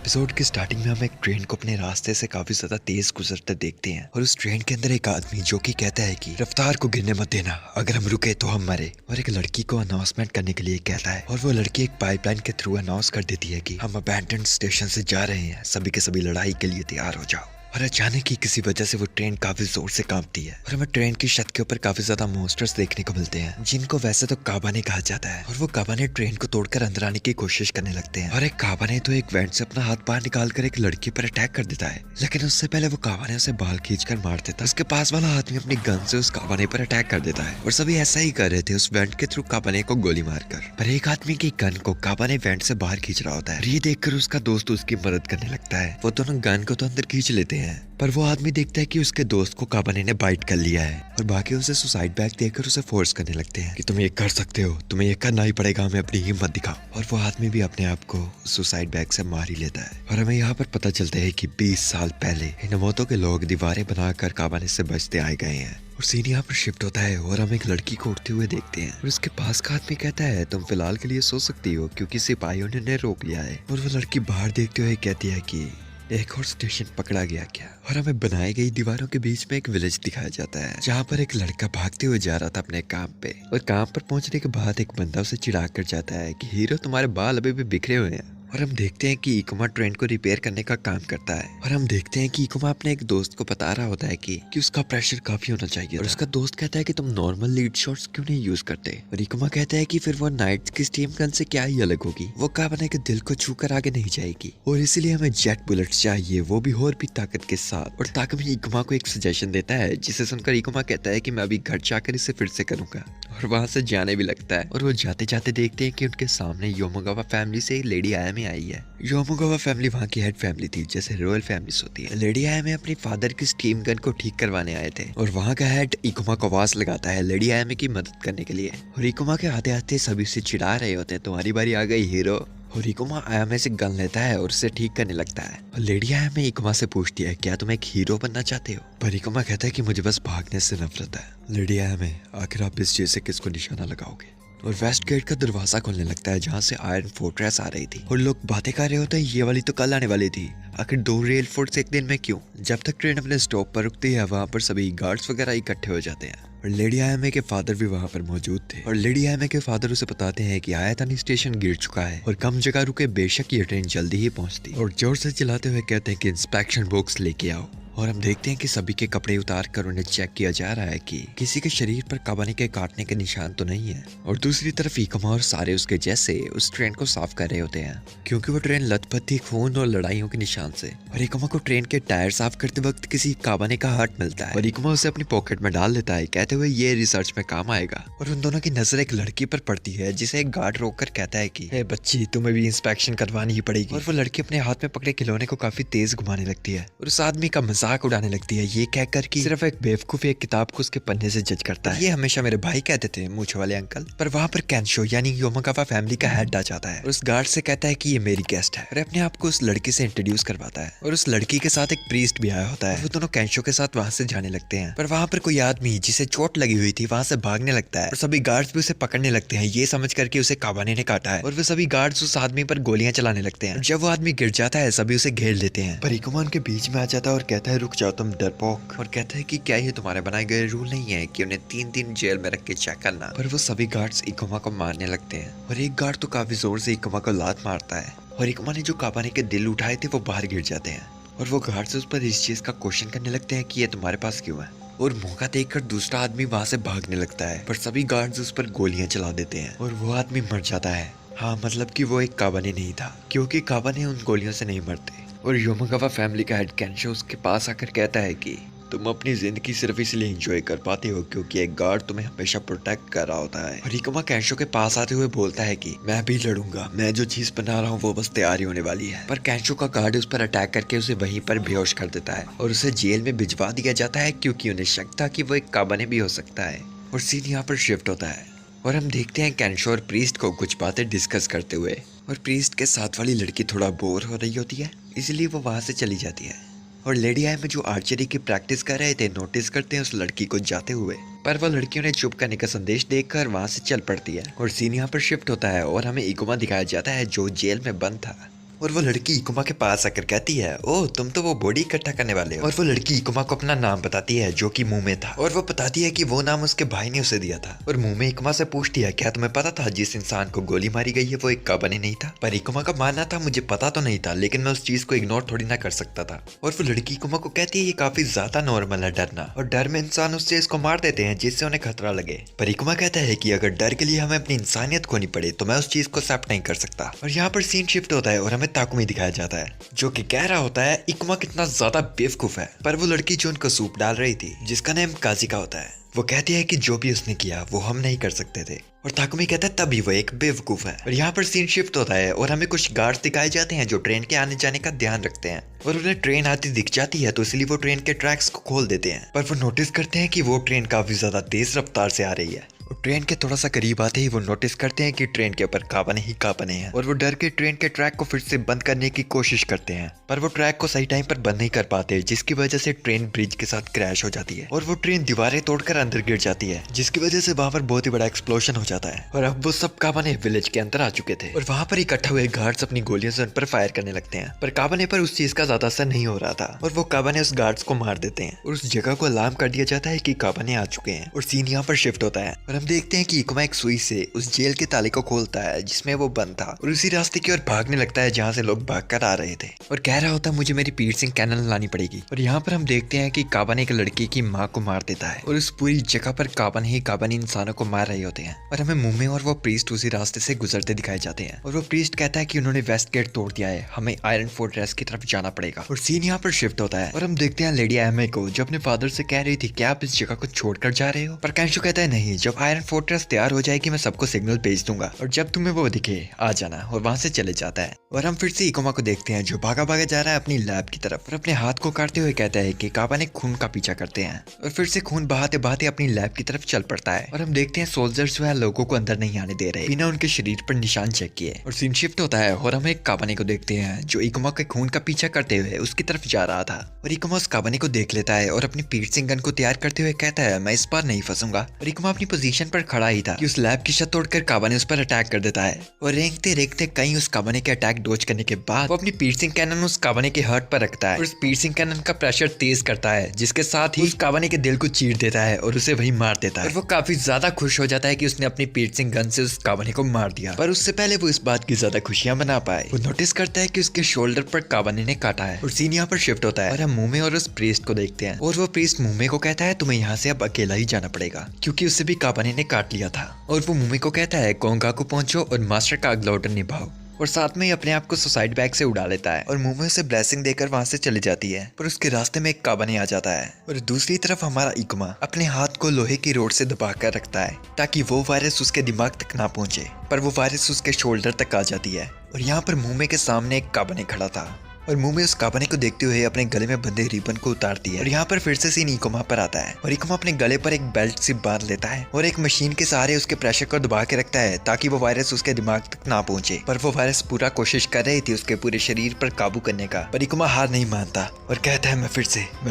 Episode की starting में हम एक ट्रेन को अपने रास्ते से काफी ज्यादा तेज गुजरते देखते हैं और उस ट्रेन के अंदर एक आदमी जो कि कहता है कि रफ्तार को गिरने मत देना, अगर हम रुके तो हम मरे। और एक लड़की को अनाउंसमेंट करने के लिए कहता है और वो लड़की एक पाइपलाइन के थ्रू अनाउंस कर देती है कि हम अबैंडन स्टेशन से जा रहे हैं, सभी के सभी लड़ाई के लिए तैयार हो जाओ। और अचानक ही किसी वजह से वो ट्रेन काफी जोर से कांपती है और हमें ट्रेन की छत के ऊपर काफी ज्यादा मॉन्स्टर्स देखने को मिलते हैं, जिनको वैसे तो काबाने कहा जाता है। और वो काबाने ट्रेन को तोड़कर अंदर आने की कोशिश करने लगते हैं और एक काबाने तो एक वेंट से अपना हाथ बाहर निकालकर एक लड़की पर अटैक कर देता है, लेकिन उससे पहले वो काबाने उसे बाल खींचकर मार देता है। उसके पास वाला आदमी अपनी गन से उस काबाने पर अटैक कर देता है और सभी ऐसा ही कर रहे थे, उस वेंट के थ्रू काबाने को गोली मारकर। पर एक आदमी की गन को काबाने वेंट से बाहर खींच रहा होता है। ये देखकर उसका दोस्त उसकी मदद करने लगता है। वो दोनों गन को तो अंदर खींच लेते हैं, पर वो आदमी देखता है कि उसके दोस्त को काबाने ने बाइट कर लिया है और बाकी उसे सुसाइड बैग देकर उसे फोर्स करने लगते हैं कि तुम ये कर सकते हो, तुम्हें ये करना ही पड़ेगा, हमें अपनी हिम्मत दिखाओ। और वो आदमी भी अपने आप को सुसाइड बैग से मार ही लेता है। और हमें यहाँ पर पता चलता है कि 20 साल पहले इन मौतों के लोग दीवारें बनाकर काबाने से बचते आए गए हैं। और सीन यहाँ पर शिफ्ट होता है और हम एक लड़की को उठते हुए देखते हैं और उसके पास का आदमी कहता है तुम फिलहाल के लिए सो सकती हो क्योंकि सिपाहियों ने रोक लिया है। और वो लड़की बाहर देखते हुए कहती है कि एक और स्टेशन पकड़ा गया क्या। और हमें बनाई गई दीवारों के बीच में एक विलेज दिखाया जाता है जहाँ पर एक लड़का भागते हुए जा रहा था अपने काम पे। और काम पर पहुंचने के बाद एक बंदा उसे चिढ़ा कर जाता है कि हीरो तुम्हारे बाल अभी भी बिखरे हुए हैं। और हम देखते हैं कि इकुमा ट्रेन को रिपेयर करने का काम करता है और हम देखते हैं कि इकुमा अपने एक दोस्त को बता रहा होता है कि उसका प्रेशर काफी होना चाहिए और उसका दोस्त कहता है कि तुम नॉर्मल लीड शॉट्स क्यों नहीं यूज करते। और इकुमा कहता है कि फिर वो नाइट की स्टीम गन से क्या ही अलग होगी, वो काबाने के दिल को छूकर आगे नहीं जाएगी और इसीलिए हमें जेट बुलेट्स चाहिए, वो भी और भी ताकत के साथ। और ताकम इकुमा को एक सजेशन देता है जिसे सुनकर इकुमा कहता है कि मैं अभी घर जाकर इसे फिर से करूंगा और वहां से जाने भी लगता है। और वो जाते जाते देखते हैं कि उनके सामने योमोगावा फैमिली से एक लेडी आयामे आई है। योमोगावा फैमिली वहाँ की हेड फैमिली थी, जैसे रॉयल फैमिलीज होती है। लेडी आयामे अपनी फादर की स्टीम गन को ठीक करवाने आए थे और वहाँ का हेड इकुमा को आवाज लगाता है लेडी आयामे की मदद करने के लिए। और इकुमा के आते आते सभी से चिढ़ा रहे होते हैं तुम्हारी बारी आ गई हीरो। और इकुमा आयामे से गन लेता है और उसे ठीक करने लगता है। और लेडी आयामे इकुमा से पूछती है क्या तुम एक हीरो बनना चाहते हो। पर इकुमा कहता है कि मुझे बस भागने से नफरत है। लेडी आयामे आखिर आप इस चीज से किसको निशाना लगाओगे। और वेस्ट गेट का दरवाजा खोलने लगता है जहाँ से आयरन फोर्ट्रेस आ रही थी और लोग बातें कर रहे होते हैं ये वाली तो कल आने वाली थी, आखिर 2 रेल फोर्ट्स एक दिन में क्यों। जब तक ट्रेन अपने स्टॉप पर रुकती है वहाँ पर सभी गार्ड्स वगैरह इकट्ठे हो जाते हैं और लेडी आयामे के फादर भी वहाँ पर मौजूद थे। और लेडी आयामे के फादर उसे बताते हैं कि आयातानी स्टेशन गिर चुका है और कम जगह रुके बेशक ये ट्रेन जल्दी ही पहुँचती। और जोर से चिल्लाते हुए कहते हैं कि इंस्पेक्शन बॉक्स लेके आओ। और हम देखते हैं कि सभी के कपड़े उतार कर उन्हें चेक किया जा रहा है कि किसी के शरीर पर काबाने के काटने के निशान तो नहीं है। और दूसरी तरफ इकुमा और सारे उसके जैसे उस ट्रेन को साफ कर रहे होते हैं क्योंकि वो ट्रेन लथपथ थी खून और लड़ाइयों के निशान से। और इकुमा को ट्रेन के टायर साफ करते वक्त किसी काबाने का हार्ट मिलता है और इकुमा उसे अपनी पॉकेट में डाल लेता है कहते हुए ये रिसर्च में काम आएगा। और उन दोनों की नजर एक लड़की पर पड़ती है जिसे एक गार्ड रोक कर कहता है कि हे बच्ची तुम्हें भी इंस्पेक्शन करवानी ही पड़ेगी। और वो लड़की अपने हाथ में पकड़े खिलौने को काफी तेज घुमाने लगती है और उस आदमी का मजाक उड़ाने लगती है ये कहकर कि सिर्फ एक बेवकूफ एक किताब को उसके पन्ने से जज करता है। ये हमेशा मेरे भाई कहते थे मूंछ वाले अंकल। पर वहाँ पर कैंशो यानी योमोगावा फैमिली का हेड आ जाता है और उस गार्ड से कहता है कि ये मेरी गेस्ट है और अपने आप को उस लड़की से इंट्रोड्यूस करवाता है। और उस लड़की के साथ एक प्रीस्ट भी आया होता है। वो दोनों कैंशो के साथ वहाँ से जाने लगते हैं पर वहाँ पर कोई आदमी जिसे चोट लगी हुई थी वहाँ से भागने लगता है और सभी गार्ड्स भी उसे पकड़ने लगते हैं ये समझ करके उसे काबाने ने काटा है। और वे सभी गार्ड्स उस आदमी पर गोलियां चलाने लगते हैं। जब वो आदमी गिर जाता है सभी उसे घेर लेते हैं पर इकुमा उनके बीच में आ जाता है और कहता है रुक जाओ तुम डरपोक। और कहता है कि क्या ये तुम्हारे बनाए गए रूल नहीं है कि उन्हें 3 दिन जेल में रख के चेक करना। पर वो सभी गार्ड्स इकुमा को मारने लगते हैं और एक गार्ड तो काफी जोर से इकुमा को लात मारता है और इकुमा ने जो काबाने के दिल उठाए थे वो बाहर गिर जाते हैं। और वो गार्ड्स उस पर इस चीज का क्वेश्चन करने लगते हैं कि ये तुम्हारे पास क्यों है। और मौका देखकर दूसरा आदमी वहां से भागने लगता है पर सभी गार्ड्स उस पर गोलियां चला देते हैं और वो आदमी मर जाता है। हाँ मतलब कि वो एक काबाने नहीं था क्योंकि काबाने उन गोलियों से नहीं मरते। और योमोगावा फैमिली का हेड कैंशो उसके पास आकर कहता है कि तुम अपनी जिंदगी सिर्फ इसलिए एंजॉय कर पाते हो क्योंकि एक गार्ड तुम्हें हमेशा प्रोटेक्ट कर रहा होता है। और इकुमा कैंशो के पास आते हुए बोलता है कि मैं भी लड़ूंगा, मैं जो चीज बना रहा हूँ वो बस तैयारी होने वाली है। पर कैंशो का गार्ड उस पर अटैक करके उसे वहीं पर बेहोश कर देता है और उसे जेल में भिजवा दिया जाता है क्योंकि उन्हें शक था कि वो एक काबाने भी हो सकता है। और सीन यहाँ पर शिफ्ट होता है और हम देखते हैं कैंशो और प्रीस्ट को कुछ बातें डिस्कस करते हुए। और प्रीस्ट के साथ वाली लड़की थोड़ा बोर हो रही होती है इसलिए वो वहां से चली जाती है। और लेडी आयामे जो आर्चरी की प्रैक्टिस कर रहे थे नोटिस करते हैं उस लड़की को जाते हुए पर वह लड़की उन्हें चुप करने का संदेश देखकर वहां से चल पड़ती है। और सीन यहाँ पर शिफ्ट होता है और हमें इकुमा दिखाया जाता है जो जेल में बंद था। और वो लड़की इकुमा के पास आकर कहती है, ओह तुम तो वो बॉडी इकट्ठा करने वाले हो। और वो लड़की इकुमा को अपना नाम बताती है जो कि मुंह में था, और वो बताती है कि वो नाम उसके भाई ने उसे दिया था। और मुंह में इकुमा से पूछती है, क्या तुम्हें पता था जिस इंसान को गोली मारी गई है वो एक काबाने नहीं था? पर इकुमा का मानना था, मुझे पता तो नहीं था, लेकिन मैं उस चीज को इग्नोर थोड़ी ना कर सकता था। और वो लड़की इकुमा को कहती है, ये काफी ज्यादा नॉर्मल है डरना, और डर में इंसान उस चीज को मार देते हैं जिससे उन्हें खतरा लगे। पर इकुमा कहता है कि अगर डर के लिए हमें अपनी इंसानियत खोनी पड़े तो मैं उस चीज को एक्सेप्ट नहीं कर सकता। और यहाँ पर सीन शिफ्ट होता है और हमें ताकुमी दिखाया जाता है जो कि कह रहा होता है इकुमा कितना ज्यादा बेवकूफ है। पर वो लड़की जो उनको सूप डाल रही थी, जिसका नाम काजिका होता है, वो कहती है कि जो भी उसने किया वो हम नहीं कर सकते थे। और ताकुमी कहता है तभी वो एक बेवकूफ है। और यहाँ पर सीन शिफ्ट होता है और हमें कुछ गार्ड्स दिखाए जाते हैं जो ट्रेन के आने जाने का ध्यान रखते हैं, और उन्हें ट्रेन आती दिख जाती है तो इसलिए वो ट्रेन के ट्रैक्स को खोल देते हैं। पर वो नोटिस करते हैं कि वो ट्रेन काफी ज्यादा तेज रफ्तार से आ रही है। और ट्रेन के थोड़ा सा करीब आते ही वो नोटिस करते हैं कि ट्रेन के ऊपर काबने ही काबने हैं, और वो डर के ट्रेन के ट्रैक को फिर से बंद करने की कोशिश करते हैं। पर वो ट्रैक को सही टाइम पर बंद नहीं कर पाते, जिसकी वजह से ट्रेन ब्रिज के साथ क्रैश हो जाती है, और वो ट्रेन दीवारें तोड़कर अंदर गिर जाती है, जिसकी वजह से वहां पर बहुत ही बड़ा एक्सप्लोजन हो जाता है। और अब वो सब काबने विलेज के अंदर आ चुके थे, और वहां पर इकट्ठा हुए गार्ड्स अपनी गोलियों से उन पर फायर करने लगते हैं। पर काबने पर उस चीज का ज्यादा असर नहीं हो रहा था, और वो काबने उस गार्ड्स को मार देते हैं, और उस जगह को अलार्म कर दिया जाता है कि काबने आ चुके हैं। और सीन यहाँ पर शिफ्ट होता है और हम देखते हैं कि इकुमा एक सुई से उस जेल के ताले को खोलता है जिसमें वो बंद था, और उसी रास्ते की ओर भागने लगता है जहाँ से लोग भागकर आ रहे थे, और कह रहा होता है मुझे मेरी पीर्सिंग कैनन लानी पड़ेगी। और यहाँ पर हम देखते हैं कि काबने एक लड़की की माँ को मार देता है, और उस पूरी जगह पर काबने ही काबने इंसानों को मार रहे होते हैं। और हमें मुंह में और वो प्रीस्ट उसी रास्ते से गुजरते दिखाए जाते हैं, और वो प्रीस्ट कहता है कि उन्होंने वेस्ट गेट तोड़ दिया है, हमें आयरन फोर्ट्रेस की तरफ जाना पड़ेगा। और सीन यहाँ पर शिफ्ट होता है और हम देखते हैं लेडी एमे को, जो अपने फादर से कह रही थी क्या आप इस जगह को छोड़कर जा रहे हो? पर कैंशु कहता है नहीं, जब आयरन फोर्ट्रेस तैयार हो जाएगी मैं सबको सिग्नल भेज दूंगा, और जब तुम्हें वो दिखे आ जाना। और वहां से चले जाता है, और हम फिर से इकुमा को देखते हैं जो भागा भागा जा रहा है अपनी लैब की तरफ, और अपने हाथ को काटते हुए कहता है कि काबने खून का पीछा करते हैं, और फिर से खून बहाते बहाते अपनी लैब की तरफ चल पड़ता है। और हम देखते हैं सोल्जर्स जो है लोगों को अंदर नहीं आने दे रहे बिना उनके शरीर पर निशान चेक किए। और सीन शिफ्ट होता है और हम एक काबने को देखते हैं जो इकुमा के खून का पीछा करते हुए उसकी तरफ जा रहा था, और इकुमा उस काबने को देख लेता है और अपनी पीर्सिंग गन को तैयार करते हुए कहता है मैं इस बार नहीं फंसूंगा। और इकुमा अपनी पोजीशन पर खड़ा ही था कि उस लैब की छत तोड़कर काबने उस पर अटैक कर देता है, और रेंगते रेंगते कहीं उस काबने के अटैक डोज करने के बाद वो अपनी पीर्सिंग कैनन उस काबने के हार्ट पर रखता है, और उस पीर्सिंग कैनन का प्रेशर तेज करता है, जिसके साथ ही उस काबने के दिल को चीर देता है और उसे वही मार देता है। और वो काफी ज्यादा खुश हो जाता है कि उसने अपनी पीर्सिंग गन से उस काबने को मार दिया। पर उससे पहले वो इस बात की ज्यादा खुशियां मना पाए, वो नोटिस करता है कि उसके शोल्डर पर काबने ने काटा है। और सीन यहाँ पर शिफ्ट होता है और हम मुंह में और उस प्रीस्ट को देखते हैं, और वो प्रीस्ट मुंह में को कहता है तुम्हें यहाँ से अब अकेला ही जाना पड़ेगा, क्योंकि उससे भी काबने ने काट लिया था। और वो मुंह में को कहता है कोंगाकू पहुंचो और मास्टर का अगला ऑर्डर निभाओ, और साथ में ही अपने आप को सुसाइड बैग से उड़ा लेता है, और मुंह में उसे ब्लेसिंग देकर वहां से चली जाती है। पर उसके रास्ते में एक काबने आ जाता है, और दूसरी तरफ हमारा इकुमा अपने हाथ को लोहे की रोड से दबा कर रखता है ताकि वो वायरस उसके दिमाग तक ना पहुंचे, पर वो वायरस उसके शोल्डर तक आ जाती है। और यहाँ पर मुंह में के सामने एक काबने खड़ा था, और मुंह में उस काबने को देखते हुए अपने गले में बंधे रिबन को उतारती है। और यहाँ पर फिर से सीन इकुमा पर आता है, और इकुमा अपने गले पर एक बेल्ट से बांध लेता है और एक मशीन के सहारे उसके प्रेशर को दबा के रखता है ताकि वो वायरस उसके दिमाग तक ना पहुंचे। पर वो वायरस पूरा कोशिश कर रही थी उसके पूरे शरीर पर काबू करने का, पर इकुमा हार नहीं मानता और कहता है मैं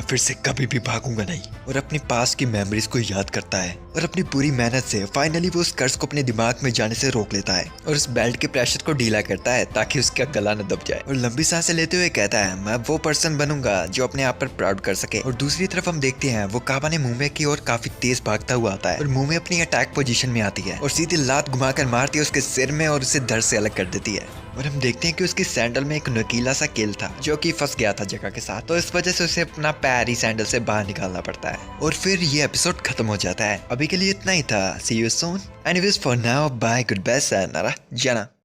फिर से कभी भी भागूंगा नहीं। और अपनी पास्ट की मेमोरीज को याद करता है, और अपनी पूरी मेहनत से फाइनली वो उस कर्ज को अपने दिमाग में जाने से रोक लेता है, और उस बेल्ट के प्रेशर को ढीला करता है ताकि उसका गला न दब जाए। और लंबी सांसें लेते हुए कहता है मैं वो पर्सन बनूंगा जो अपने आप पर प्राउड कर सके। और दूसरी तरफ हम देखते हैं वो काबने मुंह में की ओर काफी तेज भागता हुआ आता है, और मुंह में अपनी अटैक पोजीशन में आती है और सीधी लात घुमाकर मारती है उसके सिर में और उसे धड़ से अलग कर देती है। और हम देखते हैं कि उसकी सैंडल में एक नुकीला सा कील था जो कि फंस गया था जगह के साथ, तो इस वजह से उसे अपना पैर ही सैंडल से बाहर निकालना पड़ता है, और फिर ये एपिसोड खत्म हो जाता है। अभी के लिए इतना ही था। See you soon. Anyways for now bye, goodbye, sayonara, जाना।